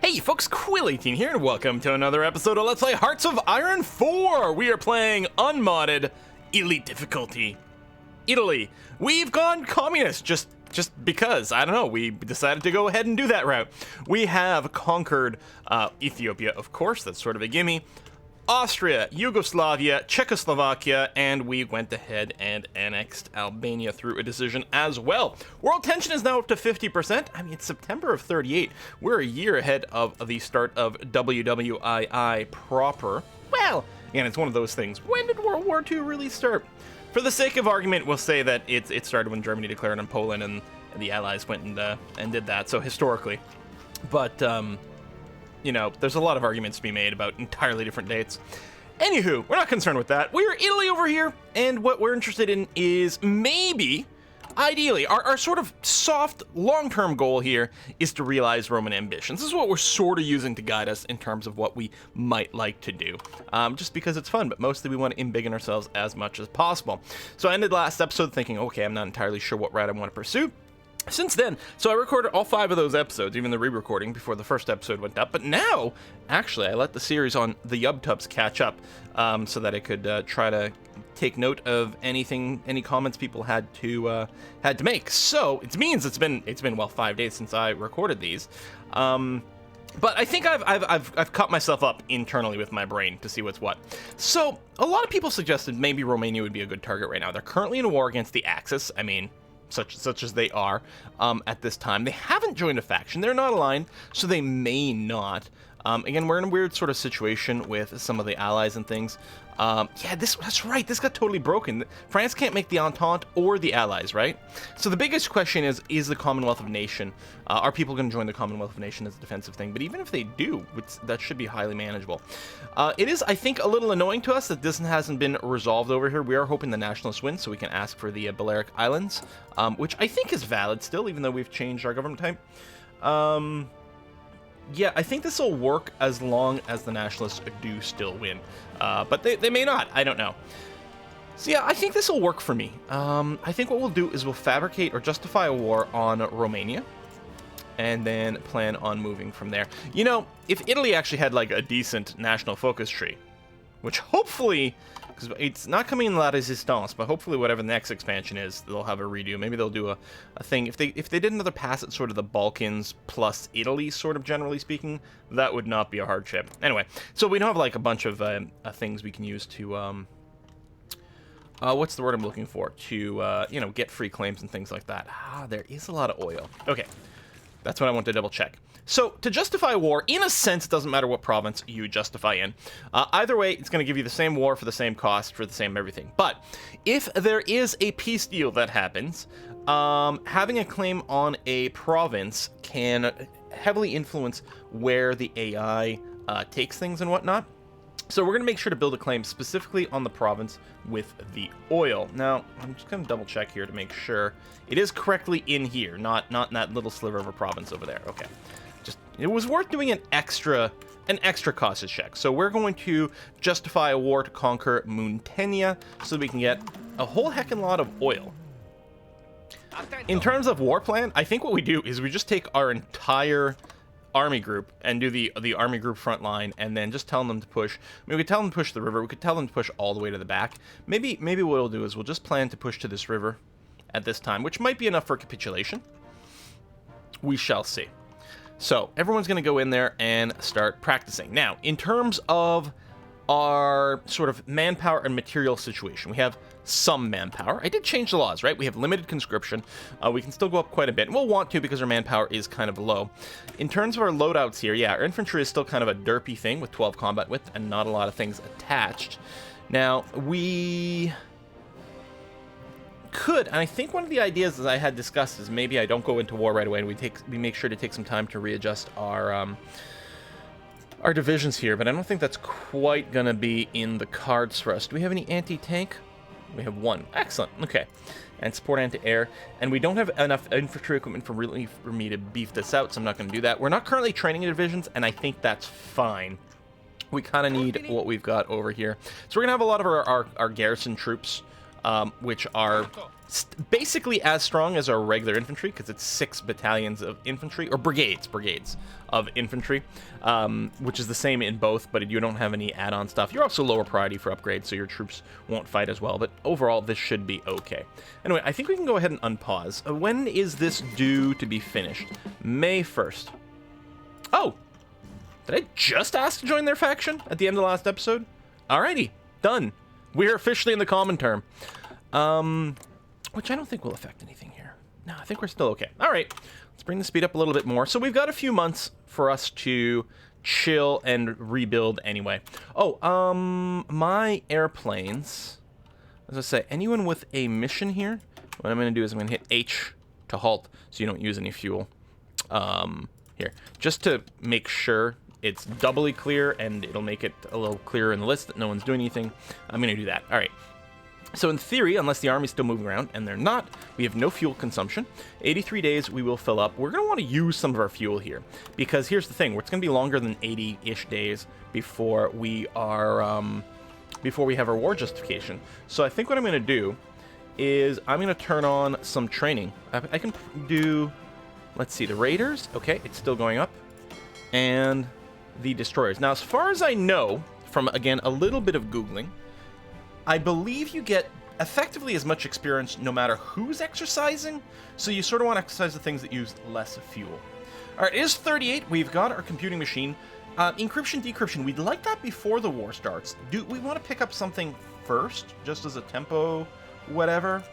Hey folks, Quill18 here, and welcome to another episode of Let's Play Hearts of Iron 4! We are playing unmodded Elite difficulty. Italy. We've gone communist just because, I don't know, we decided to go ahead and do that route. We have conquered Ethiopia, of course, that's sort of a gimme. Austria, Yugoslavia, Czechoslovakia, and we went ahead and annexed Albania through a decision as well. World tension is now up to 50%. I mean, it's September of 38. We're a year ahead of the start of WWII proper. Well, and it's one of those things. When did World War II really start? For the sake of argument, we'll say that it started when Germany declared on Poland and the Allies went and did that, so historically. But, you know, there's a lot of arguments to be made about entirely different dates. Anywho, we're not concerned with that. We're Italy over here, and what we're interested in is maybe, ideally, our sort of soft, long-term goal here is to realize Roman ambitions. This is what we're sort of using to guide us in terms of what we might like to do. Just because it's fun, but mostly we want to embiggen ourselves as much as possible. So I ended last episode thinking, okay, I'm not entirely sure what route I want to pursue. Since then, so I recorded all 5 of those episodes, even the re-recording, before the first episode went up. But now, actually, I let the series on the YubTubs catch up so that I could try to take note of any comments people had to make. So it means it's been well 5 days since I recorded these. But I think I've cut myself up internally with my brain to see what's what. So a lot of people suggested maybe Romania would be a good target right now. They're currently in a war against the Axis. I mean, such as they are at this time. They haven't joined a faction. They're not aligned, so they may not. Again, we're in a weird sort of situation with some of the allies and things. Yeah, that's right. This got totally broken. France can't make the Entente or the Allies, right? So the biggest question is the Commonwealth of Nation. Are people going to join the Commonwealth of Nation as a defensive thing? But even if they do, that should be highly manageable. It is, I think, a little annoying to us that this hasn't been resolved over here. We are hoping the Nationalists win, so we can ask for the Balearic Islands, which I think is valid still, even though we've changed our government type. Yeah, I think this will work as long as the Nationalists do still win. But they may not. I don't know. So yeah, I think this will work for me. I think what we'll do is we'll fabricate or justify a war on Romania, and then plan on moving from there. You know, if Italy actually had like a decent national focus tree, which hopefully, because it's not coming in La Resistance, but hopefully whatever the next expansion is, they'll have a redo. Maybe they'll do a thing. If they did another pass at sort of the Balkans plus Italy, sort of generally speaking, that would not be a hardship. Anyway, so we don't have like a bunch of things we can use to, what's the word I'm looking for? To, you know, get free claims and things like that. There is a lot of oil. Okay, that's what I want to double check. So, to justify war, in a sense, it doesn't matter what province you justify in. Either way, it's going to give you the same war for the same cost, for the same everything. But, if there is a peace deal that happens, having a claim on a province can heavily influence where the AI takes things and whatnot. So we're going to make sure to build a claim specifically on the province with the oil. Now, I'm just going to double check here to make sure it is correctly in here, not in that little sliver of a province over there. Okay. It was worth doing an extra cost check. So we're going to justify a war to conquer Muntenia so that we can get a whole heckin' lot of oil. In terms of war plan, I think what we do is we just take our entire army group and do the army group front line, and then just tell them to push. I mean, we could tell them to push the river. We could tell them to push all the way to the back. Maybe what we'll do is we'll just plan to push to this river at this time, which might be enough for capitulation. We shall see. So everyone's going to go in there and start practicing. Now, in terms of our sort of manpower and material situation, we have some manpower. I did change the laws, right? We have limited conscription. We can still go up quite a bit, and we'll want to because our manpower is kind of low. In terms of our loadouts here, yeah, our infantry is still kind of a derpy thing with 12 combat width and not a lot of things attached. Now, we could, and I think one of the ideas that I had discussed is maybe I don't go into war right away, and we make sure to take some time to readjust our divisions here, but I don't think that's quite gonna be in the cards for us. Do we have any anti-tank? We have one. Excellent. Okay. And support anti-air. And we don't have enough infantry equipment for me to beef this out, so I'm not going to do that. We're not currently training divisions, and I think that's fine. We kind of need what we've got over here. So we're going to have a lot of our garrison troops which are basically as strong as our regular infantry, because it's 6 battalions of infantry, or brigades of infantry, which is the same in both, but you don't have any add-on stuff. You're also lower priority for upgrades, so your troops won't fight as well, but overall, this should be okay. Anyway, I think we can go ahead and unpause. When is this due to be finished? May 1st. Oh! Did I just ask to join their faction at the end of the last episode? Alrighty, done. We're officially in the common term. Which I don't think will affect anything here. No, I think we're still okay. Alright, let's bring the speed up a little bit more. So we've got a few months for us to chill and rebuild anyway. Oh, my airplanes. As I say, anyone with a mission here, what I'm going to do is I'm going to hit H to halt so you don't use any fuel. Here, just to make sure it's doubly clear and it'll make it a little clearer in the list that no one's doing anything. I'm going to do that. All right. So in theory, unless the army's still moving around, and they're not, we have no fuel consumption. 83 days, we will fill up. We're going to want to use some of our fuel here, because here's the thing. It's going to be longer than 80-ish days before we are, before we have our war justification. So I think what I'm going to do is I'm going to turn on some training. I can do, let's see, the raiders. Okay, it's still going up. And the destroyers. Now, as far as I know, from, again, a little bit of Googling, I believe you get effectively as much experience no matter who's exercising, so you sort of want to exercise the things that use less fuel. All right, it is 38. We've got our computing machine. Encryption, decryption, we'd like that before the war starts. Do we want to pick up something first, just as a tempo, whatever?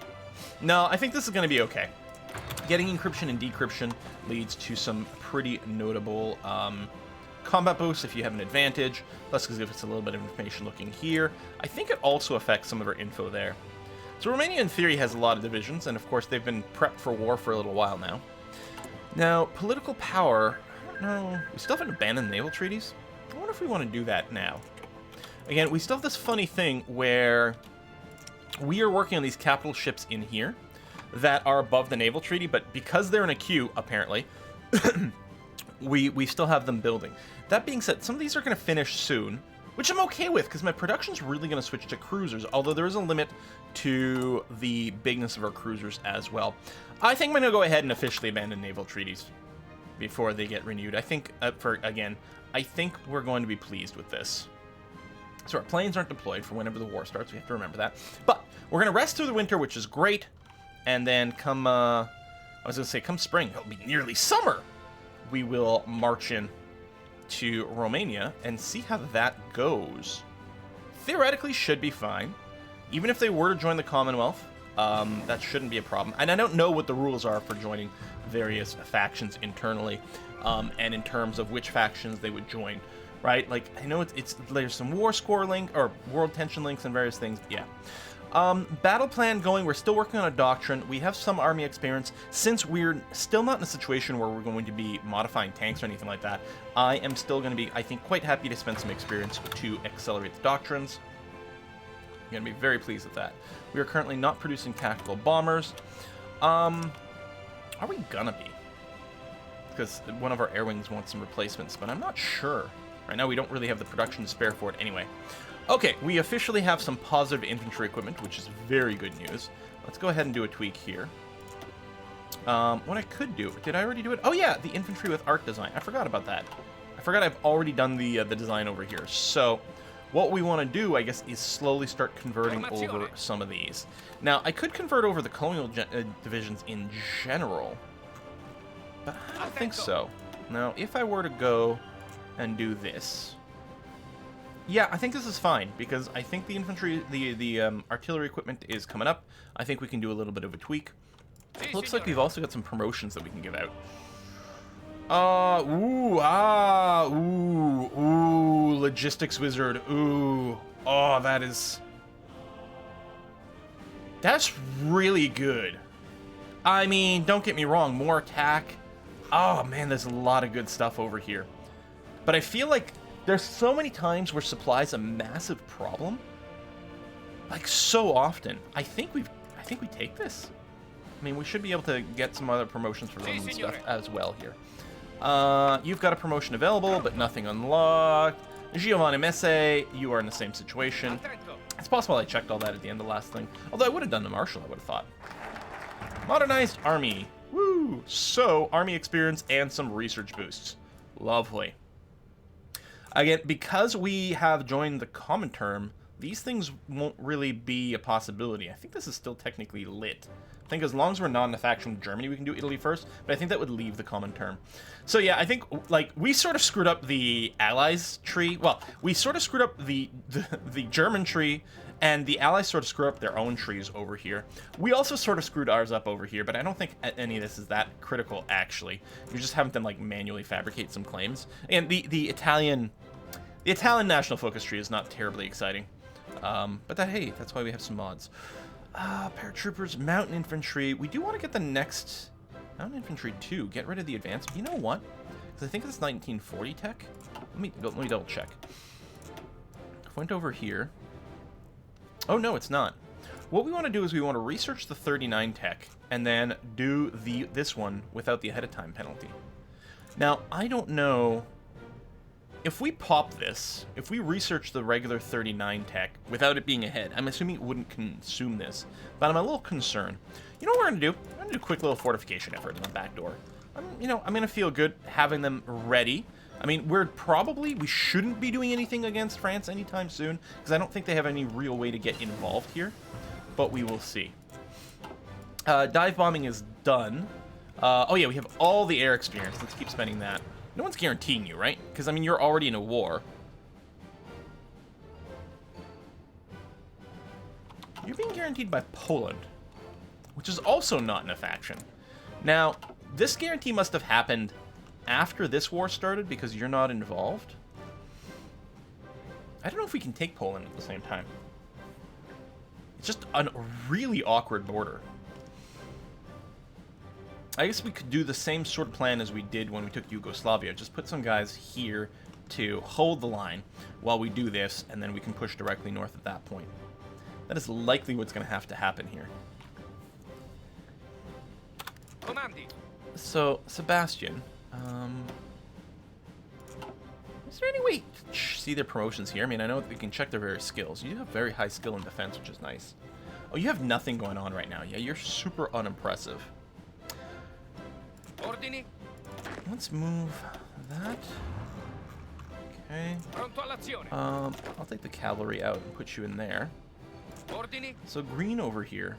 No, I think this is going to be okay. Getting encryption and decryption leads to some pretty notable combat boosts if you have an advantage, plus because if it's a little bit of information looking here. I think it also affects some of our info there. So Romania in theory has a lot of divisions, and of course they've been prepped for war for a little while now. Now, political power, I don't know, we still haven't abandoned naval treaties? I wonder if we want to do that now. Again, we still have this funny thing where we are working on these capital ships in here that are above the naval treaty, but because they're in a queue, apparently, we still have them building. That being said, some of these are going to finish soon, which I'm okay with, because my production's really going to switch to cruisers, although there is a limit to the bigness of our cruisers as well. I think I'm going to go ahead and officially abandon naval treaties before they get renewed. I think, I think we're going to be pleased with this. So our planes aren't deployed for whenever the war starts, we have to remember that. But we're going to rest through the winter, which is great, and then come, I was going to say come spring, it'll be nearly summer, we will march in to Romania and see how that goes. Theoretically, should be fine. Even if they were to join the Commonwealth, that shouldn't be a problem. And I don't know what the rules are for joining various factions internally, and in terms of which factions they would join, right? Like, I know there's some war score link, or world tension links and various things, yeah. Battle plan going, we're still working on a doctrine, we have some army experience. Since we're still not in a situation where we're going to be modifying tanks or anything like that, I am still going to be, I think, quite happy to spend some experience to accelerate the doctrines. I'm going to be very pleased with that. We are currently not producing tactical bombers. Are we gonna be? Because one of our air wings wants some replacements, but I'm not sure. Right now we don't really have the production to spare for it anyway. Okay, we officially have some positive infantry equipment, which is very good news. Let's go ahead and do a tweak here. What I could do, did I already do it? Oh yeah, the infantry with art design. I forgot about that. I forgot I've already done the design over here. So what we want to do, I guess, is slowly start converting over some of these. Now, I could convert over the colonial divisions in general, but I don't think so. Now, if I were to go and do this, yeah, I think this is fine, because I think the infantry, the artillery equipment is coming up. I think we can do a little bit of a tweak. Looks like we've also got some promotions that we can give out. Logistics wizard, oh, that's really good. I mean, don't get me wrong, more attack. Oh man, there's a lot of good stuff over here. But I feel like there's so many times where supply's a massive problem. Like, so often. I think we take this. I mean, we should be able to get some other promotions for them and stuff as well here. You've got a promotion available, but nothing unlocked. Giovanni Messe, you are in the same situation. It's possible I checked all that at the end of the last thing. Although I would have done the marshal, I would have thought. Modernized army. Woo! So, army experience and some research boosts. Lovely. Again, because we have joined the common term, these things won't really be a possibility. I think this is still technically lit. I think as long as we're not in a faction with Germany, we can do Italy first, but I think that would leave the common term. So yeah, I think, like, we sort of screwed up the Allies tree. Well, we sort of screwed up the German tree, and the Allies sort of screw up their own trees over here. We also sort of screwed ours up over here, but I don't think any of this is that critical, actually. You're just having to, like, manually fabricate some claims. And the Italian national focus tree is not terribly exciting. But hey, that's why we have some mods. Paratroopers, mountain infantry. We do want to get the next mountain infantry too. Get rid of the advanced. You know what? Because I think it's 1940 tech. Let me double check. Went over here. Oh no, it's not. What we want to do is we want to research the 39 tech and then do this one without the ahead of time penalty. Now I don't know. If we pop this, if we research the regular 39 tech without it being ahead, I'm assuming it wouldn't consume this, but I'm a little concerned. You know what we're going to do? I'm going to do a quick little fortification effort in the back door. I'm going to feel good having them ready. I mean, we shouldn't be doing anything against France anytime soon, because I don't think they have any real way to get involved here, but we will see. Dive bombing is done. Oh yeah, we have all the air experience. Let's keep spending that. No one's guaranteeing you, right? Because, I mean, you're already in a war. You're being guaranteed by Poland, which is also not in a faction. Now, this guarantee must have happened after this war started because you're not involved. I don't know if we can take Poland at the same time. It's just a really awkward border. I guess we could do the same sort of plan as we did when we took Yugoslavia. Just put some guys here to hold the line while we do this, and then we can push directly north at that point. That is likely what's going to have to happen here. So, Sebastian, is there any way to see their promotions here? I mean, I know we can check their various skills. You have very high skill in defense, which is nice. Oh, you have nothing going on right now. Yeah, you're super unimpressive. Let's move that. Okay. I'll take the cavalry out and put you in there. So green over here.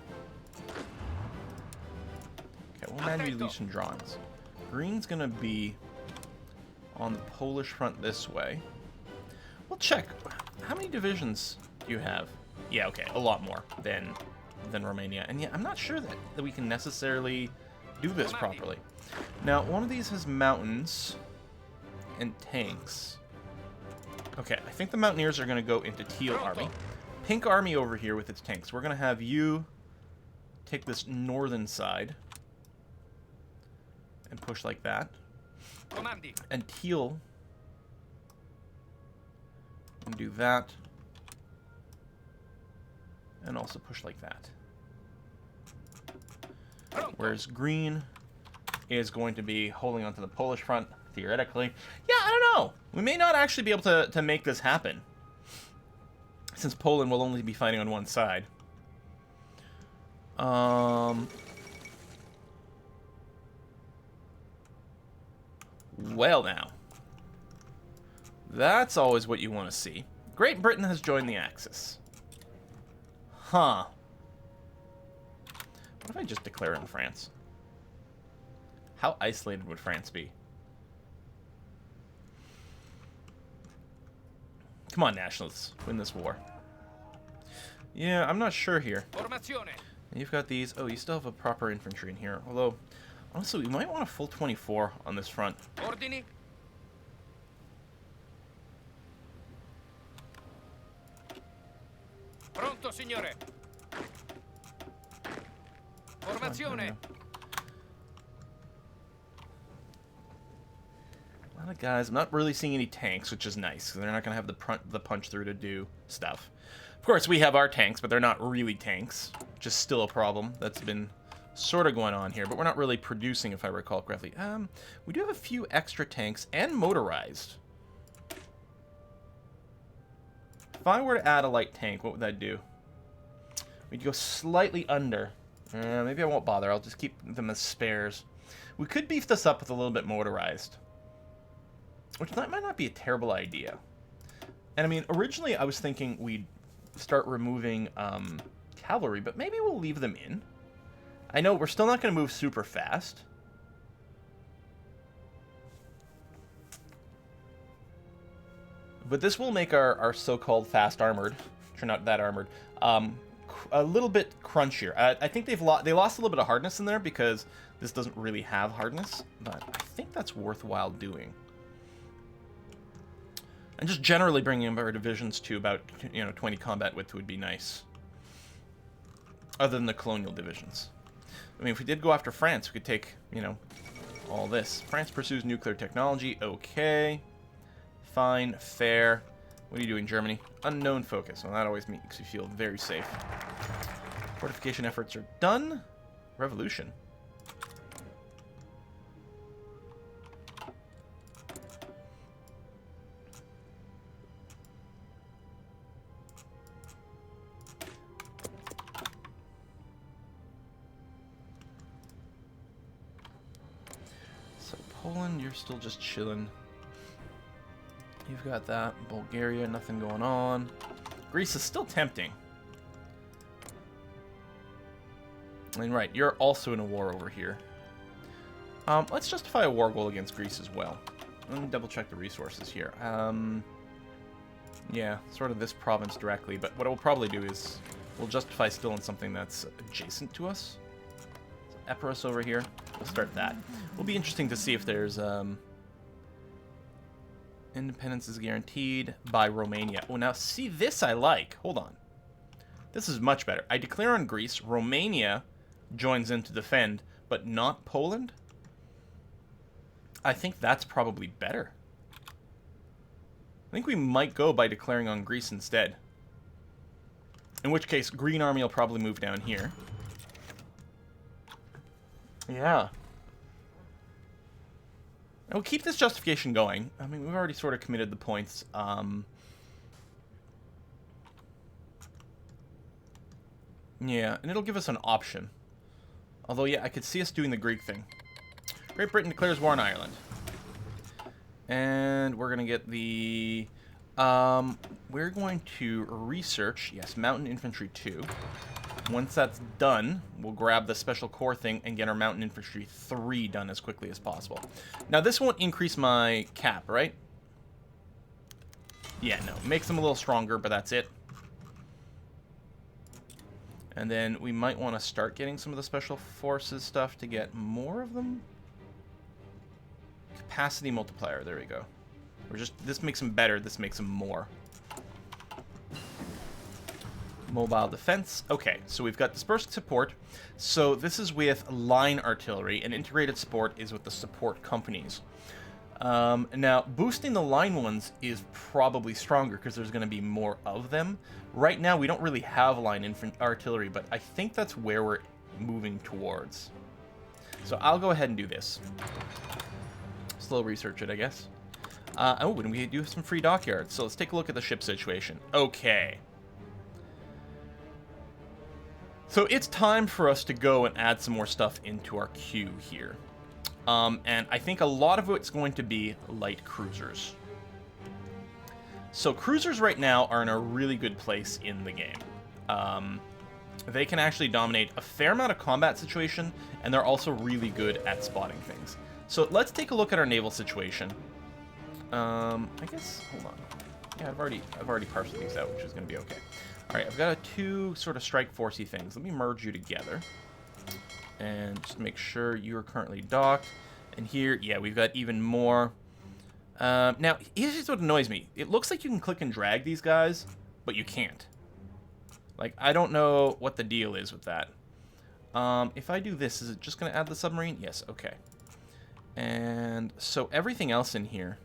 Okay, we'll manually do some drawings. Green's gonna be on the Polish front this way. We'll check. How many divisions do you have? Yeah, okay, a lot more than Romania. And yeah, I'm not sure that we can necessarily do this properly. Now, one of these has mountains and tanks. Okay, I think the Mountaineers are going to go into Teal Army. Pink Army over here with its tanks. We're going to have you take this northern side and push like that. And Teal and do that. And also push like that. Whereas green is going to be holding onto the Polish front, theoretically. Yeah, I don't know. We may not actually be able to make this happen, since Poland will only be fighting on one side. Well now. That's always what you want to see. Great Britain has joined the Axis. Huh. What if I just declare it in France? How isolated would France be? Come on, nationalists. Win this war. Yeah, I'm not sure here. You've got these. Oh, you still have a proper infantry in here. Although, honestly, we might want a full 24 on this front. Ordini. Pronto, signore. Formazione. A lot of guys. I'm not really seeing any tanks, which is nice. They're not going to have the punch through to do stuff. Of course, we have our tanks, but they're not really tanks. Which is still a problem that's been sort of going on here. But we're not really producing, if I recall correctly. We do have a few extra tanks and motorized. if I were to add a light tank, what would that do? We'd go slightly under. Maybe I won't bother. I'll just keep them as spares. We could beef this up with a little bit motorized, which might not be a terrible idea. And I mean, originally I was thinking we'd start removing cavalry, but maybe we'll leave them in. I know we're still not going to move super fast. But this will make our so-called fast armored, which are not that armored, a little bit crunchier. I think they lost a little bit of hardness in there because this doesn't really have hardness, but I think that's worthwhile doing. And just generally bringing our divisions to about 20 combat width would be nice. Other than the colonial divisions. I mean, if we did go after France, we could take, all this. France pursues nuclear technology. Okay. Fine. Fair. What are you doing, Germany? Unknown focus. Well, that always makes you feel very safe. Fortification efforts are done. Revolution. So Poland, you're still just chilling. You've got that. Bulgaria, nothing going on. Greece is still tempting. And right, you're also in a war over here. Let's justify a war goal against Greece as well. Let me double check the resources here. Yeah, sort of this province directly, but what I will probably do is we'll justify still in something that's adjacent to us. So Epirus over here. We'll start that. It'll be interesting to see if there's independence is guaranteed by Romania. Oh, now see, this I like. Hold on. This is much better. I declare on Greece. Romania joins in to defend, but not Poland. I think that's probably better. I think we might go by declaring on Greece instead. In which case, Green Army will probably move down here. Yeah. We'll keep this justification going. I mean, we've already sort of committed the points. Yeah, and it'll give us an option. Although, yeah, I could see us doing the Greek thing. Great Britain declares war on Ireland. And we're going to get the... we're going to research, yes, Mountain Infantry 2. Once that's done, we'll grab the Special Corps thing and get our Mountain Infantry 3 done as quickly as possible. Now, this won't increase my cap, right? Yeah, no. Makes them a little stronger, but that's it. And then we might want to start getting some of the Special Forces stuff to get more of them. Capacity multiplier, there we go. This makes them better, this makes them more. Mobile defense. Okay, so we've got dispersed support. So this is with line artillery, and integrated support is with the support companies. Now, boosting the line ones is probably stronger because there's going to be more of them. Right now, we don't really have line artillery, but I think that's where we're moving towards. So I'll go ahead and do this. Still research it, I guess. Oh, and we do have some free dockyards. So let's take a look at the ship situation. Okay. So it's time for us to go and add some more stuff into our queue here. And I think a lot of it's going to be light cruisers. So cruisers right now are in a really good place in the game. They can actually dominate a fair amount of combat situation, and they're also really good at spotting things. So let's take a look at our naval situation. I guess, hold on. Yeah, I've already parsed these out, which is going to be okay. All right, I've got two sort of strike forcey things. Let me merge you together and just make sure you're currently docked. And here, yeah, we've got even more. Now, here's what annoys me. It looks like you can click and drag these guys, but you can't. Like, I don't know what the deal is with that. If I do this, is it just going to add the submarine? Yes, okay. And so everything else in here.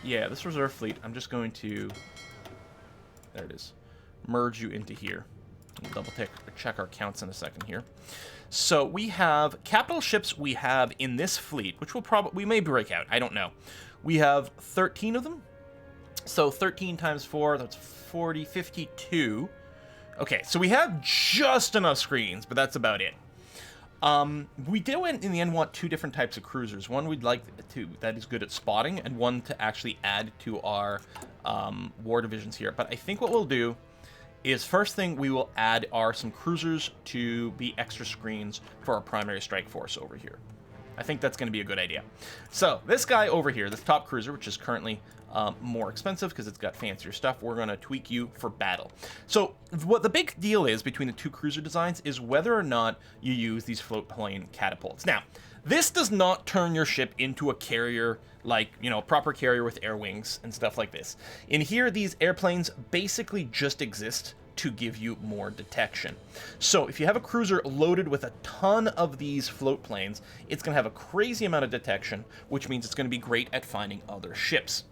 Yeah, this reserve fleet, I'm just going to... There it is. Merge you into here. We'll double check our counts in a second here. So we have capital ships we have in this fleet, which we may break out. I don't know. We have 13 of them. So 13 times 4, that's 40, 52. Okay, so we have just enough screens, but that's about it. We do in the end want two different types of cruisers. One we'd like that is good at spotting, and one to actually add to our war divisions here. But I think what we'll do is first thing we will add are some cruisers to be extra screens for our primary strike force over here. I think that's going to be a good idea. So this guy over here, this top cruiser, which is currently more expensive because it's got fancier stuff, we're going to tweak you for battle. So what the big deal is between the two cruiser designs is whether or not you use these float plane catapults. Now, this does not turn your ship into a carrier like, you know, a proper carrier with air wings and stuff like this. In here, these airplanes basically just exist to give you more detection. So if you have a cruiser loaded with a ton of these float planes, it's going to have a crazy amount of detection, which means it's going to be great at finding other ships.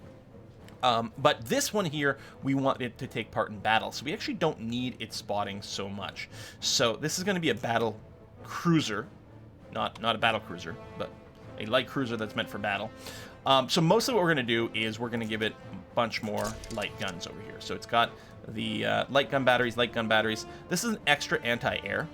But this one here, we want it to take part in battle, so we actually don't need its spotting so much. So this is going to be a battle cruiser, not a battle cruiser, but a light cruiser that's meant for battle. So mostly what we're going to do is we're going to give it a bunch more light guns over here. So it's got the light gun batteries. This is an extra anti-air.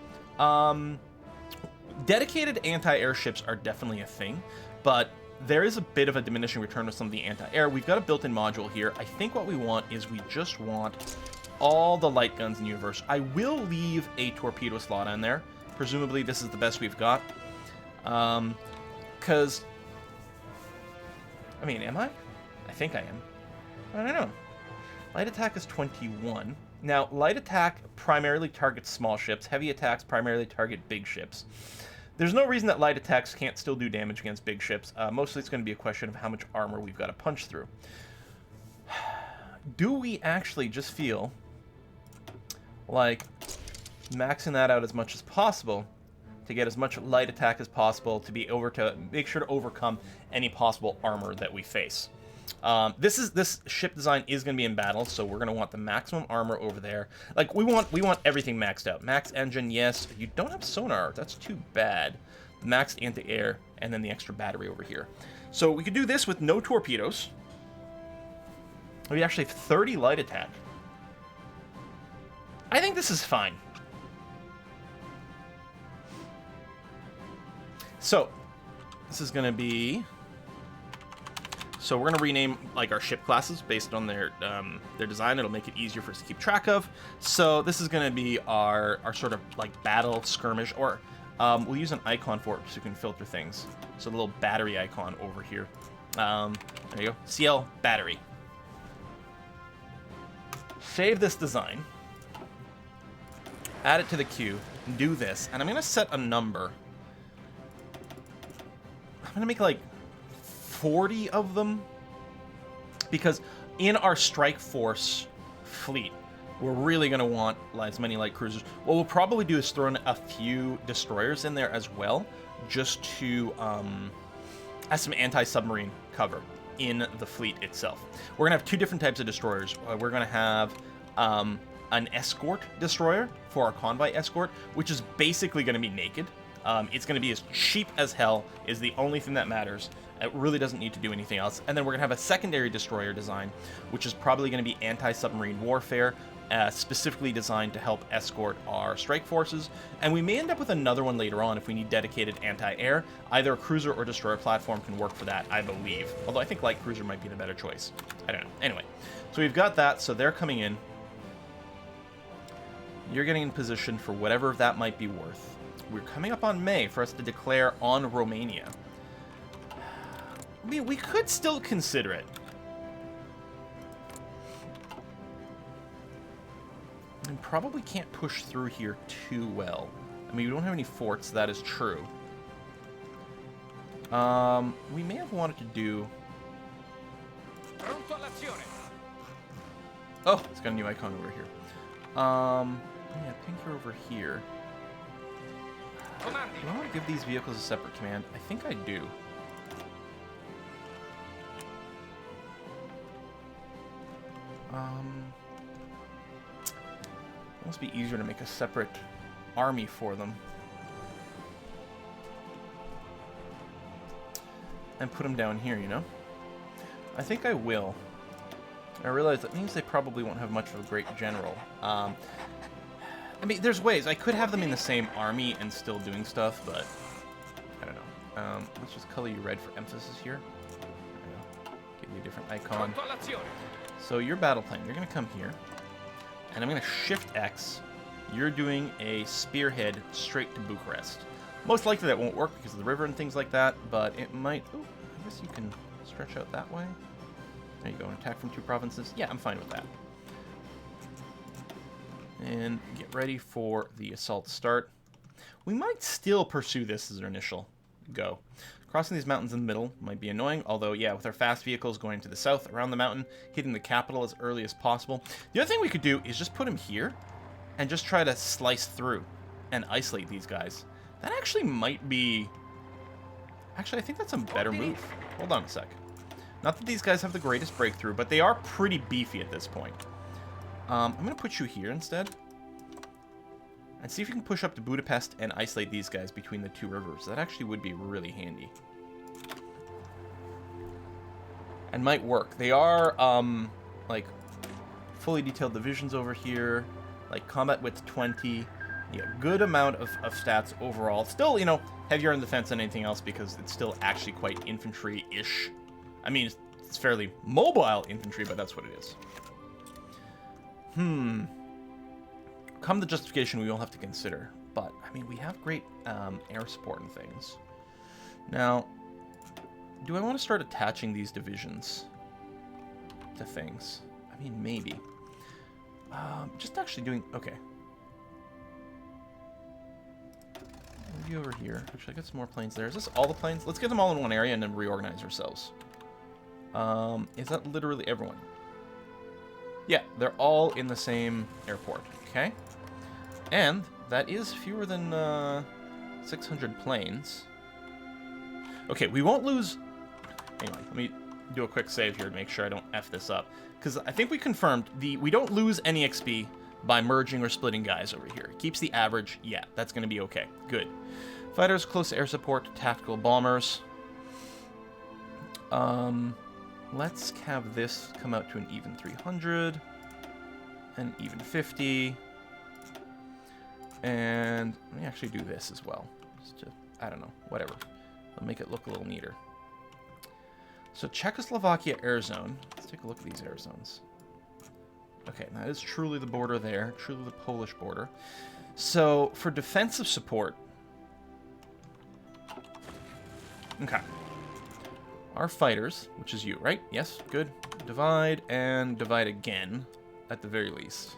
Dedicated anti-air ships are definitely a thing, but there is a bit of a diminishing return with some of the anti-air. We've got a built-in module here. I think what we want is we just want all the light guns in the universe. I will leave a torpedo slot on there. Presumably this is the best we've got. Because, I mean, am I? I think I am. I don't know. Light attack is 21. Now, light attack primarily targets small ships. Heavy attacks primarily target big ships. There's no reason that light attacks can't still do damage against big ships. Mostly it's going to be a question of how much armor we've got to punch through. Do we actually just feel like maxing that out as much as possible to get as much light attack as possible to be able to make sure to overcome any possible armor that we face? This ship design is going to be in battle, so we're going to want the maximum armor over there. Like, we want everything maxed out. Max engine, yes. You don't have sonar. That's too bad. Max anti-air, and then the extra battery over here. So we could do this with no torpedoes. We actually have 30 light attack. I think this is fine. So, this is going to be... So we're going to rename like our ship classes based on their design. It'll make it easier for us to keep track of. So this is going to be our sort of like battle skirmish, or we'll use an icon for it so you can filter things. So the little battery icon over here. There you go. CL battery. Save this design. Add it to the queue. Do this. And I'm going to set a number. I'm going to make like 40 of them, because in our strike force fleet, we're really going to want as many light cruisers. What we'll probably do is throw in a few destroyers in there as well, just to as some anti-submarine cover in the fleet itself. We're going to have two different types of destroyers. We're going to have an escort destroyer for our convoy escort, which is basically going to be naked. It's going to be as cheap as hell, is the only thing that matters. It really doesn't need to do anything else. And then we're going to have a secondary destroyer design, which is probably going to be anti-submarine warfare, specifically designed to help escort our strike forces. And we may end up with another one later on if we need dedicated anti-air. Either a cruiser or destroyer platform can work for that, I believe. Although I think light cruiser might be the better choice. I don't know. Anyway, so we've got that. So they're coming in. You're getting in position for whatever that might be worth. We're coming up on May for us to declare on Romania. I mean, we could still consider it. And probably can't push through here too well. I mean, we don't have any forts, that is true. We may have wanted to do... Oh, it's got a new icon over here. Yeah, pink her over here. Do I want to give these vehicles a separate command? I think I do. It must be easier to make a separate army for them. And put them down here, you know? I think I will. I realize that means they probably won't have much of a great general. I mean, there's ways. I could have them in the same army and still doing stuff, but I don't know. Let's just color you red for emphasis here. Give you a different icon. So your battle plan, you're going to come here, and I'm going to Shift X. You're doing a spearhead straight to Bucharest. Most likely that won't work because of the river and things like that, but it might... Oh, I guess you can stretch out that way. There you go, an attack from 2 provinces. Yeah, I'm fine with that. And get ready for the assault start. We might still pursue this as our initial go. Crossing these mountains in the middle might be annoying, although, yeah, with our fast vehicles going to the south, around the mountain, hitting the capital as early as possible. The other thing we could do is just put him here and just try to slice through and isolate these guys. That actually might be... Actually, I think that's a better move. Hold on a sec. Not that these guys have the greatest breakthrough, but they are pretty beefy at this point. I'm going to put you here instead. And see if you can push up to Budapest and isolate these guys between the 2 rivers. That actually would be really handy. And might work. They are, like, fully detailed divisions over here. Like, combat width 20. Yeah, good amount of stats overall. Still, you know, heavier in defense than anything else because it's still actually quite infantry-ish. I mean, it's fairly mobile infantry, but that's what it is. Come the justification we will have to consider. But, I mean, we have great air support and things. Now, do I want to start attaching these divisions to things? I mean, maybe. Just actually doing... Okay. Maybe over here. Actually, I got some more planes there. Is this all the planes? Let's get them all in one area and then reorganize ourselves. Is that literally everyone? Yeah, they're all in the same airport. Okay. And that is fewer than 600 planes. Okay, we won't lose... Hang on, let me do a quick save here to make sure I don't F this up. Because I think we confirmed we don't lose any XP by merging or splitting guys over here. It keeps the average. Yeah, that's going to be okay. Good. Fighters, close air support, tactical bombers. Let's have this come out to an even 300. An even 50. And let me actually do this as well. Just to, I don't know, whatever. It'll make it look a little neater. So Czechoslovakia air zone. Let's take a look at these air zones. Okay, that is truly the border there. Truly the Polish border. So for defensive support... Okay. Our fighters, which is you, right? Yes, good. Divide and divide again, at the very least.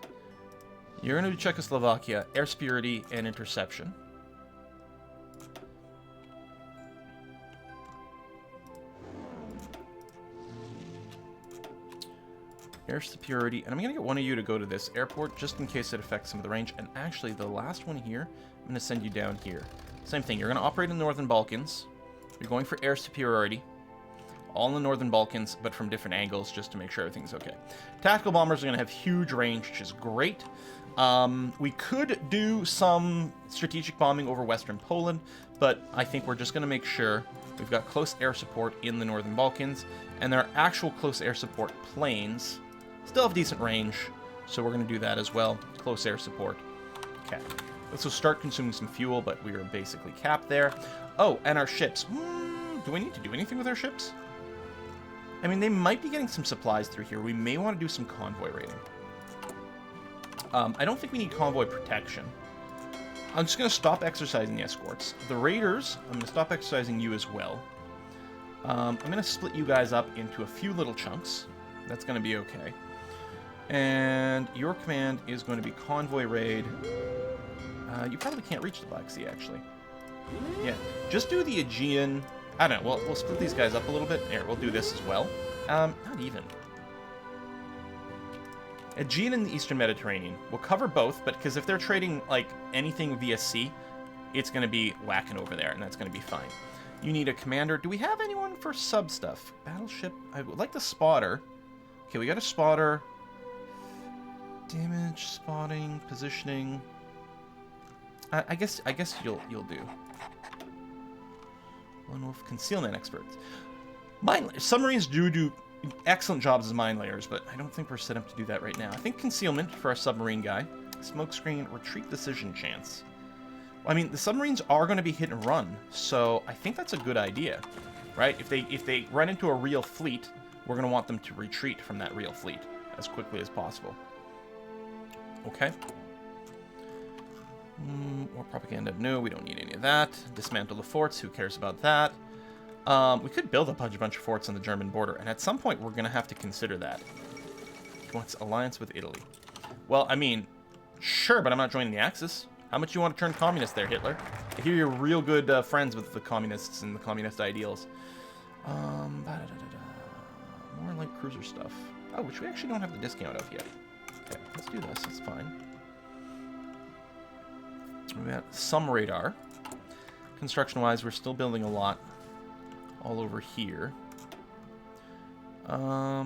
You're going to do Czechoslovakia, air superiority, and interception. Air superiority, and I'm going to get one of you to go to this airport, just in case it affects some of the range. And actually, the last one here, I'm going to send you down here. Same thing, you're going to operate in the Northern Balkans. You're going for air superiority. All in the Northern Balkans, but from different angles, just to make sure everything's okay. Tactical bombers are going to have huge range, which is great. We could do some strategic bombing over Western Poland, but I think we're just going to make sure we've got close air support in the Northern Balkans, and there are actual close air support planes. Still have decent range, so we're going to do that as well. Close air support. Okay. Let's go start consuming some fuel, but we are basically capped there. Oh, and our ships. Do we need to do anything with our ships? I mean, they might be getting some supplies through here. We may want to do some convoy raiding. I don't think we need convoy protection. I'm just going to stop exercising the escorts. The raiders, I'm going to stop exercising you as well. I'm going to split you guys up into a few little chunks. That's going to be okay. And your command is going to be convoy raid. You probably can't reach the Black Sea, actually. Yeah, just do the Aegean... I don't know, we'll split these guys up a little bit. Here, we'll do this as well. Not even. Aegean and the Eastern Mediterranean. We'll cover both, but because if they're trading, like, anything via sea, it's going to be whacking over there, and that's going to be fine. You need a commander. Do we have anyone for sub stuff? Battleship. I would like the spotter. Okay, we got a spotter. Damage, spotting, positioning. I guess you'll do. Lone Wolf concealment experts. Submarines do excellent jobs as mine layers, but I don't think we're set up to do that right now. I think concealment for our submarine guy. Smokescreen, retreat decision chance. Well, I mean, the submarines are going to be hit and run, so I think that's a good idea, right? If they run into a real fleet, we're going to want them to retreat from that real fleet as quickly as possible. Okay. More propaganda. No, we don't need any of that. Dismantle the forts. Who cares about that? We could build up a bunch of forts on the German border, and at some point we're going to have to consider that. What's alliance with Italy? Well, I mean, sure, but I'm not joining the Axis. How much you want to turn communist there, Hitler? I hear you're real good friends with the communists and the communist ideals. More light cruiser stuff. Oh, which we actually don't have the discount of yet. Okay, let's do this. It's fine. We got some radar. Construction-wise, we're still building a lot all over here. I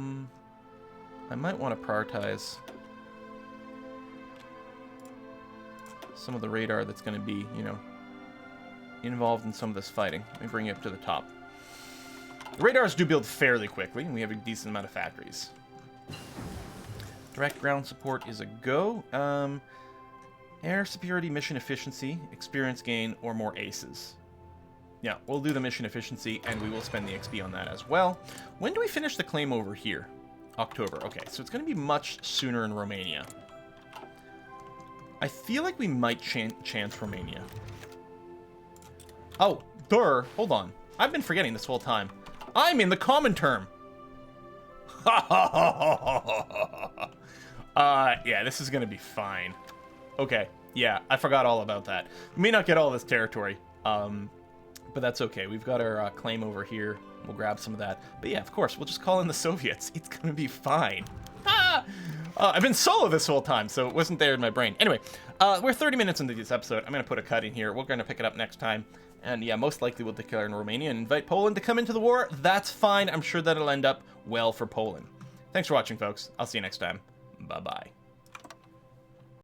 might want to prioritize some of the radar that's going to be, you know, involved in some of this fighting. Let me bring you up to the top. The radars do build fairly quickly, and we have a decent amount of factories. Direct ground support is a go. Air superiority, mission efficiency, experience gain, or more aces. Yeah, we'll do the mission efficiency, and we will spend the XP on that as well. When do we finish the claim over here? October. Okay, so it's going to be much sooner in Romania. I feel like we might chance Romania. Oh, hold on. I've been forgetting this whole time. I'm in the common term. Yeah, this is going to be fine. Okay, yeah, I forgot all about that. We may not get all this territory, but that's okay. We've got our claim over here. We'll grab some of that. But yeah, of course, we'll just call in the Soviets. It's going to be fine. I've been solo this whole time, so it wasn't there in my brain. Anyway, we're 30 minutes into this episode. I'm going to put a cut in here. We're going to pick it up next time. And yeah, most likely we'll declare in Romania and invite Poland to come into the war. That's fine. I'm sure that'll end up well for Poland. Thanks for watching, folks. I'll see you next time. Bye-bye.